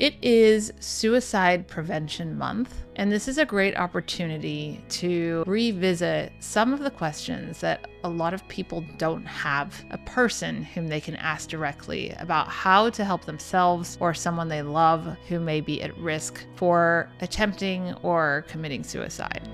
It is Suicide Prevention Month, and this is a great opportunity to revisit some of the questions that a lot of people don't have a person whom they can ask directly about how to help themselves or someone they love who may be at risk for attempting or committing suicide.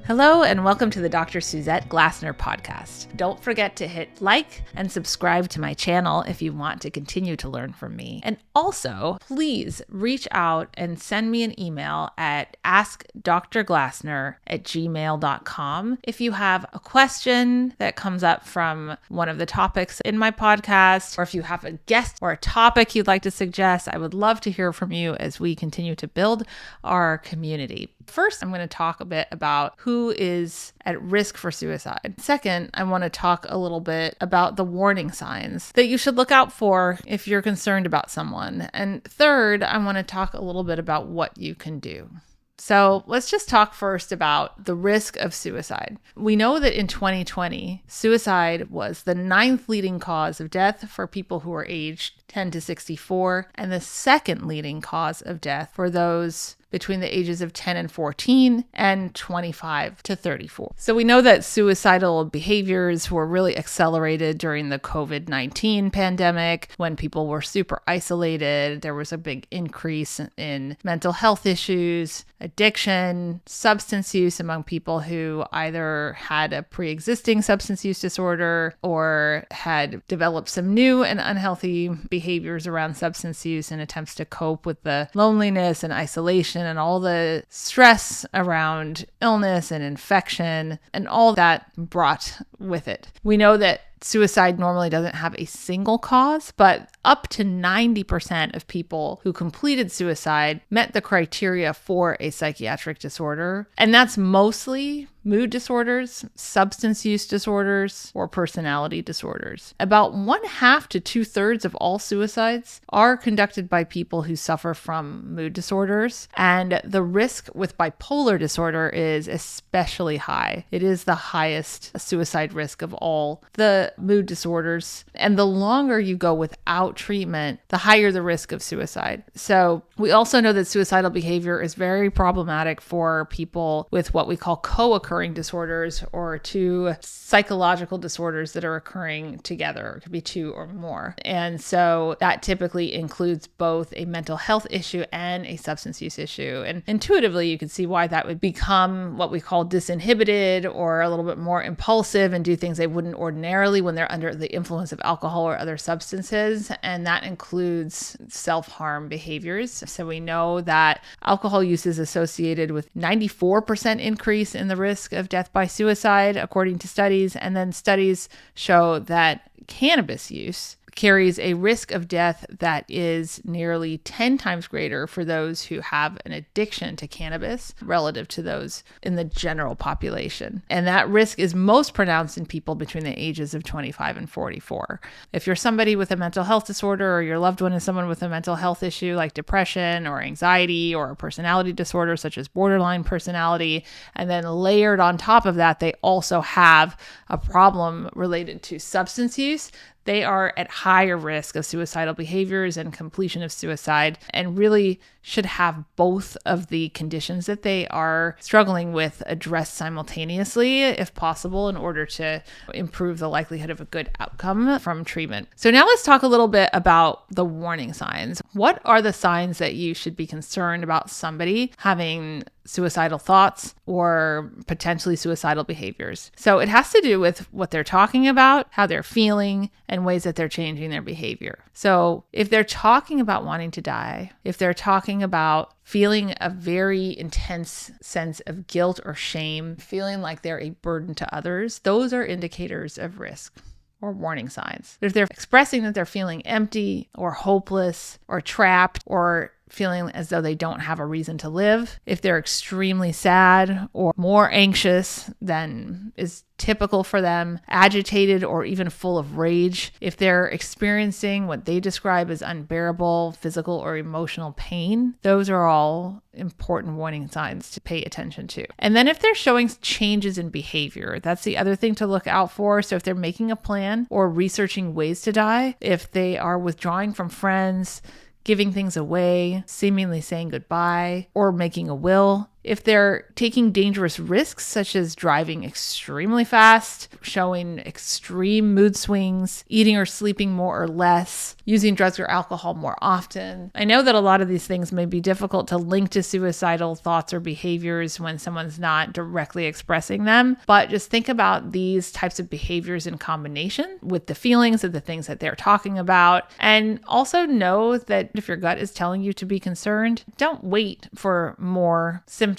Hello and welcome to the Dr. Suzette Glasner Podcast. Don't forget to hit like and subscribe to my channel if you want to continue to learn from me. And also, please reach out and send me an email at askdrglasner@gmail.com if you have a question that comes up from one of the topics in my podcast, or if you have a guest or a topic you'd like to suggest. I would love to hear from you as we continue to build our community. First, I'm going to talk a bit about who is at risk for suicide. Second, I want to talk a little bit about the warning signs that you should look out for if you're concerned about someone. And third, I want to talk a little bit about what you can do. So let's just talk first about the risk of suicide. We know that in 2020, suicide was the 9th leading cause of death for people who are aged 10 to 64, and the second leading cause of death for those between the ages of 10 and 14 and 25 to 34. So we know that suicidal behaviors were really accelerated during the COVID-19 pandemic when people were super isolated. There was a big increase in mental health issues, addiction, substance use among people who either had a pre-existing substance use disorder or had developed some new and unhealthy behaviors around substance use in attempts to cope with the loneliness and isolation and all the stress around illness and infection and all that brought with it. We know that suicide normally doesn't have a single cause, but up to 90% of people who completed suicide met the criteria for a psychiatric disorder. And that's mostly mood disorders, substance use disorders, or personality disorders. About 1/2 to 2/3 of all suicides are conducted by people who suffer from mood disorders. And the risk with bipolar disorder is especially high. It is the highest suicide risk of all the mood disorders. And the longer you go without treatment, the higher the risk of suicide. So we also know that suicidal behavior is very problematic for people with what we call co-occurring disorders, or two psychological disorders that are occurring together. It could be two or more. And so that typically includes both a mental health issue and a substance use issue. And intuitively, you can see why that would become what we call disinhibited or a little bit more impulsive and do things they wouldn't ordinarily when they're under the influence of alcohol or other substances. And that includes self-harm behaviors. So we know that alcohol use is associated with 94% increase in the risk of death by suicide, according to studies. And then studies show that cannabis use carries a risk of death that is nearly 10 times greater for those who have an addiction to cannabis relative to those in the general population. And that risk is most pronounced in people between the ages of 25 and 44. If you're somebody with a mental health disorder, or your loved one is someone with a mental health issue like depression or anxiety or a personality disorder such as borderline personality, and then layered on top of that, they also have a problem related to substance use, they are at higher risk of suicidal behaviors and completion of suicide, and really should have both of the conditions that they are struggling with addressed simultaneously, if possible, in order to improve the likelihood of a good outcome from treatment. So now let's talk a little bit about the warning signs. What are the signs that you should be concerned about somebody having suicidal thoughts or potentially suicidal behaviors? So it has to do with what they're talking about, how they're feeling, and ways that they're changing their behavior. So if they're talking about wanting to die, if they're talking about feeling a very intense sense of guilt or shame, feeling like they're a burden to others, those are indicators of risk or warning signs. If they're expressing that they're feeling empty or hopeless or trapped or feeling as though they don't have a reason to live, if they're extremely sad or more anxious than is typical for them, agitated or even full of rage, if they're experiencing what they describe as unbearable physical or emotional pain, those are all important warning signs to pay attention to. And then if they're showing changes in behavior, that's the other thing to look out for. So if they're making a plan or researching ways to die, if they are withdrawing from friends, giving things away, seemingly saying goodbye, or making a will, if they're taking dangerous risks, such as driving extremely fast, showing extreme mood swings, eating or sleeping more or less, using drugs or alcohol more often. I know that a lot of these things may be difficult to link to suicidal thoughts or behaviors when someone's not directly expressing them, but just think about these types of behaviors in combination with the feelings of the things that they're talking about. And also know that if your gut is telling you to be concerned, don't wait for more symptoms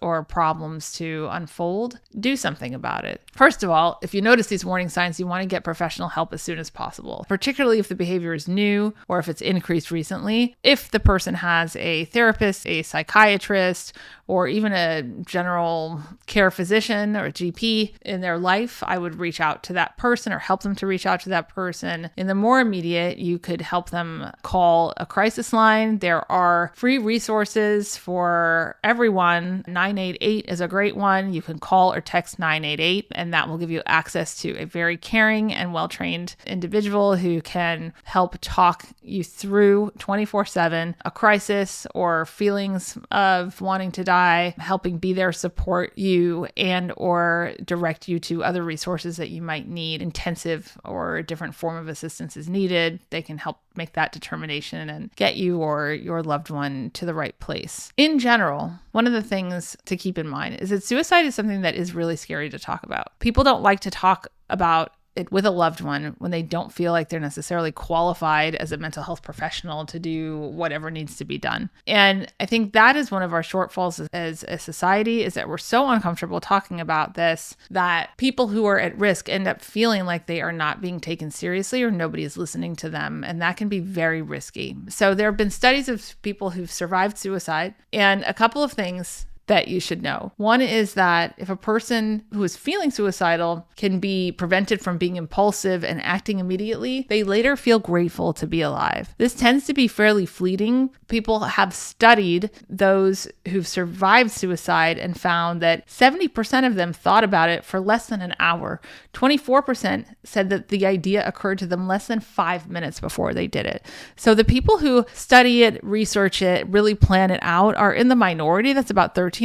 or problems to unfold. Do something about it. First of all, if you notice these warning signs, you want to get professional help as soon as possible, particularly if the behavior is new or if it's increased recently. If the person has a therapist, a psychiatrist, or even a general care physician or a GP in their life, I would reach out to that person or help them to reach out to that person. In the more immediate, you could help them call a crisis line. There are free resources for everyone. 988 is a great one. You can call or text 988, and that will give you access to a very caring and well-trained individual who can help talk you through 24/7 a crisis or feelings of wanting to die, helping be there, support you, and or direct you to other resources that you might need. Intensive or a different form of assistance is needed. They can help make that determination and get you or your loved one to the right place. In general, one of the things to keep in mind is that suicide is something that is really scary to talk about. People don't like to talk about it with a loved one when they don't feel like they're necessarily qualified as a mental health professional to do whatever needs to be done. And I think that is one of our shortfalls as a society, is that we're so uncomfortable talking about this that people who are at risk end up feeling like they are not being taken seriously or nobody is listening to them. And that can be very risky. So there have been studies of people who've survived suicide, and a couple of things that you should know. One is that if a person who is feeling suicidal can be prevented from being impulsive and acting immediately, they later feel grateful to be alive. This tends to be fairly fleeting. People have studied those who've survived suicide and found that 70% of them thought about it for less than an hour. 24% said that the idea occurred to them less than 5 minutes before they did it. So the people who study it, research it, really plan it out are in the minority. That's about 13%.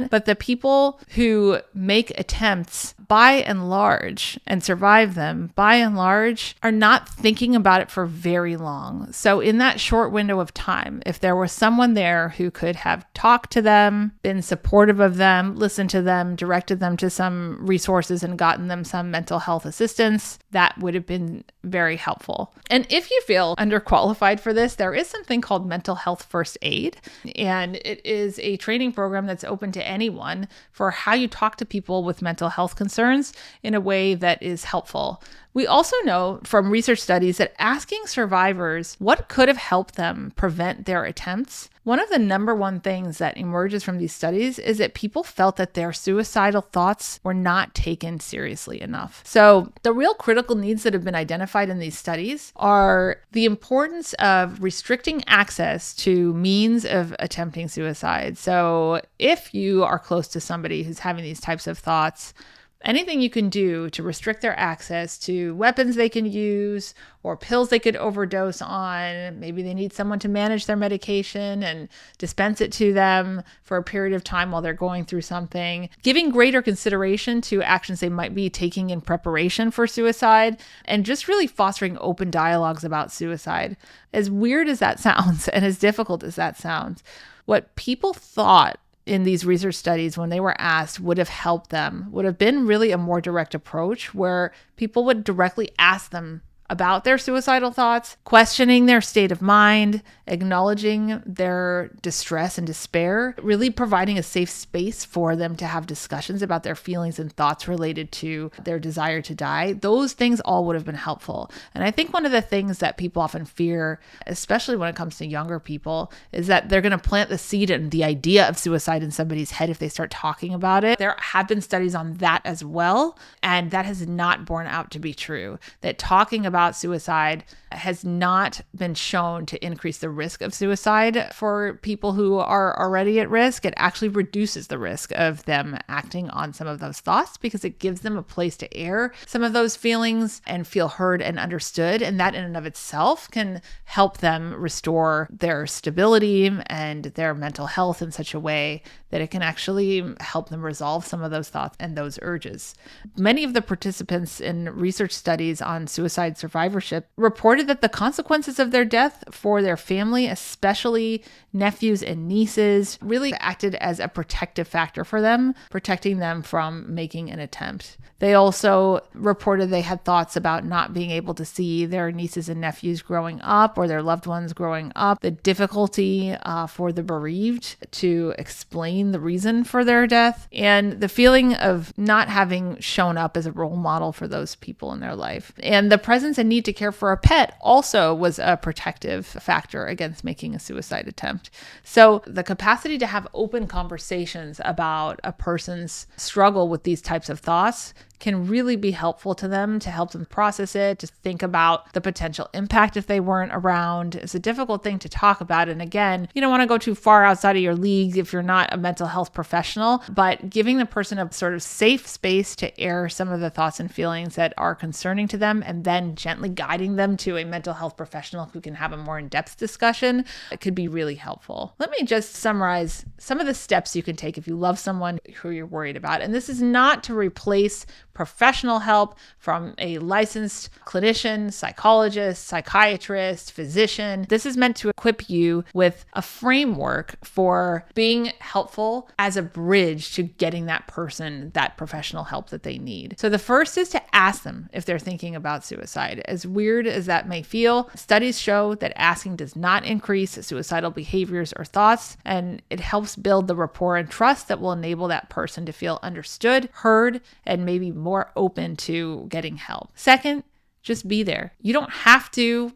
But the people who make attempts by and large and survive them by and large are not thinking about it for very long. So in that short window of time, if there was someone there who could have talked to them, been supportive of them, listened to them, directed them to some resources and gotten them some mental health assistance, that would have been very helpful. And if you feel underqualified for this, there is something called mental health first aid. And it is a training program that's open to anyone for how you talk to people with mental health concerns in a way that is helpful. We also know from research studies that asking survivors what could have helped them prevent their attempts, one of the number one things that emerges from these studies is that people felt that their suicidal thoughts were not taken seriously enough. So the real critical needs that have been identified in these studies are the importance of restricting access to means of attempting suicide. So if you are close to somebody who's having these types of thoughts, anything you can do to restrict their access to weapons they can use or pills they could overdose on. Maybe they need someone to manage their medication and dispense it to them for a period of time while they're going through something. Giving greater consideration to actions they might be taking in preparation for suicide, and just really fostering open dialogues about suicide. As weird as that sounds and as difficult as that sounds, what people thought in these research studies when they were asked would have helped them would have been really a more direct approach where people would directly ask them about their suicidal thoughts, questioning their state of mind, acknowledging their distress and despair, really providing a safe space for them to have discussions about their feelings and thoughts related to their desire to die. Those things all would have been helpful. And I think one of the things that people often fear, especially when it comes to younger people, is that they're going to plant the seed and the idea of suicide in somebody's head if they start talking about it. There have been studies on that as well, and that has not borne out to be true. That talking about suicide has not been shown to increase the risk of suicide for people who are already at risk. It actually reduces the risk of them acting on some of those thoughts because it gives them a place to air some of those feelings and feel heard and understood. And that in and of itself can help them restore their stability and their mental health in such a way that it can actually help them resolve some of those thoughts and those urges. Many of the participants in research studies on suicide survivorship reported that the consequences of their death for their family, especially nephews and nieces, really acted as a protective factor for them, protecting them from making an attempt. They also reported they had thoughts about not being able to see their nieces and nephews growing up or their loved ones growing up, the difficulty for the bereaved to explain the reason for their death, and the feeling of not having shown up as a role model for those people in their life. And the presence and need to care for a pet also was a protective factor against making a suicide attempt. So the capacity to have open conversations about a person's struggle with these types of thoughts can really be helpful to them, to help them process it, to think about the potential impact if they weren't around. It's a difficult thing to talk about. And again, you don't want to go too far outside of your league if you're not a mental health professional, but giving the person a sort of safe space to air some of the thoughts and feelings that are concerning to them, and then gently guiding them to a mental health professional who can have a more in-depth discussion, it could be really helpful. Let me just summarize some of the steps you can take if you love someone who you're worried about. And this is not to replace professional help from a licensed clinician, psychologist, psychiatrist, physician. This is meant to equip you with a framework for being helpful as a bridge to getting that person that professional help that they need. So the first is to ask them if they're thinking about suicide. As weird as that may feel, studies show that asking does not increase suicidal behaviors or thoughts, and it helps build the rapport and trust that will enable that person to feel understood, heard, and maybe more open to getting help. Second, just be there. You don't have to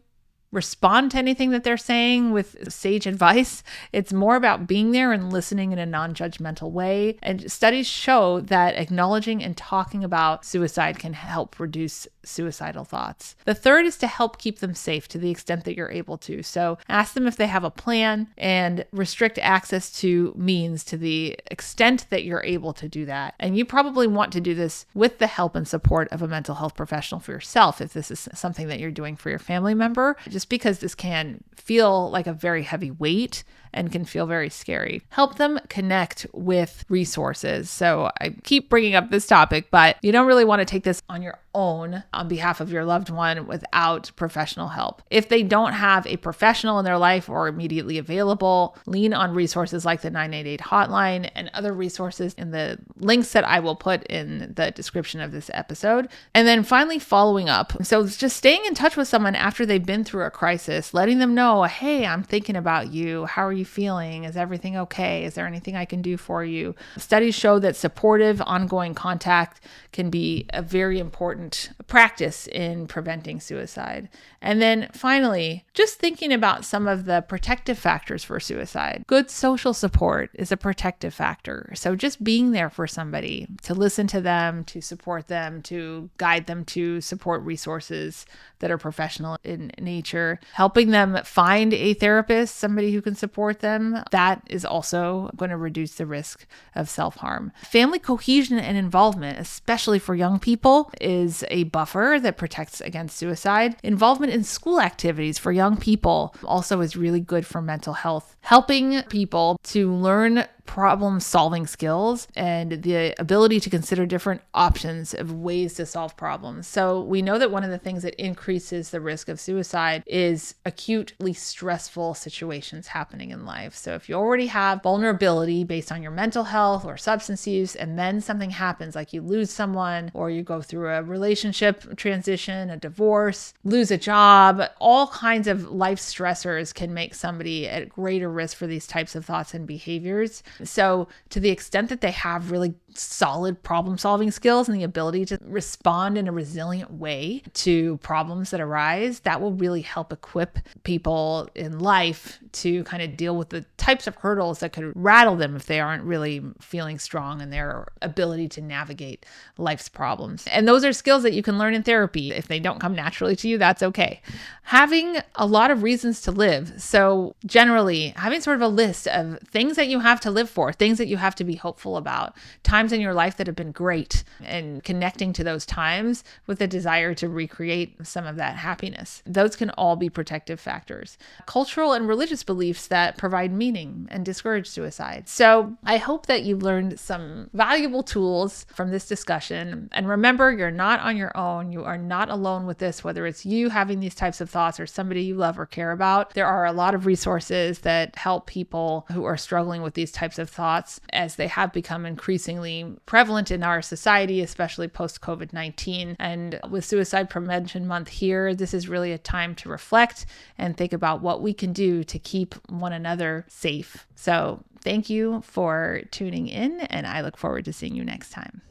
respond to anything that they're saying with sage advice. It's more about being there and listening in a non-judgmental way. And studies show that acknowledging and talking about suicide can help reduce suicidal thoughts. The third is to help keep them safe to the extent that you're able to. So ask them if they have a plan and restrict access to means to the extent that you're able to do that. And you probably want to do this with the help and support of a mental health professional for yourself if this is something that you're doing for your family member, just because this can feel like a very heavy weight and can feel very scary. Help them connect with resources. So I keep bringing up this topic, but you don't really want to take this on your own on behalf of your loved one without professional help. If they don't have a professional in their life or immediately available, lean on resources like the 988 hotline and other resources in the links that I will put in the description of this episode. And then finally, following up. So just staying in touch with someone after they've been through a crisis, letting them know, hey, I'm thinking about you. How are you feeling? Is everything okay? Is there anything I can do for you? Studies show that supportive, ongoing contact can be a very important practice in preventing suicide. And then finally, just thinking about some of the protective factors for suicide. Good social support is a protective factor. So just being there for somebody, to listen to them, to support them, to guide them to support resources that are professional in nature, helping them find a therapist, somebody who can support them, that is also going to reduce the risk of self-harm. Family cohesion and involvement, especially for young people, is a buffer that protects against suicide. Involvement in school activities for young people also is really good for mental health. Helping people to learn problem solving skills and the ability to consider different options of ways to solve problems. So we know that one of the things that increases the risk of suicide is acutely stressful situations happening in life. So if you already have vulnerability based on your mental health or substance use, and then something happens, like you lose someone or you go through a relationship transition, a divorce, lose a job, all kinds of life stressors can make somebody at greater risk for these types of thoughts and behaviors. So to the extent that they have really solid problem solving skills and the ability to respond in a resilient way to problems that arise, that will really help equip people in life to kind of deal with the types of hurdles that could rattle them if they aren't really feeling strong in their ability to navigate life's problems. And those are skills that you can learn in therapy. If they don't come naturally to you, that's okay. Having a lot of reasons to live. So generally having sort of a list of things that you have to live for, things that you have to be hopeful about, times in your life that have been great, and connecting to those times with a desire to recreate some of that happiness. Those can all be protective factors. Cultural and religious beliefs that provide meaning and discourage suicide. So I hope that you've learned some valuable tools from this discussion. And remember, you're not on your own. You are not alone with this, whether it's you having these types of thoughts or somebody you love or care about. There are a lot of resources that help people who are struggling with these types of thoughts, as they have become increasingly prevalent in our society, especially post-COVID-19. And with Suicide Prevention Month here, this is really a time to reflect and think about what we can do to keep one another safe. So thank you for tuning in, and I look forward to seeing you next time.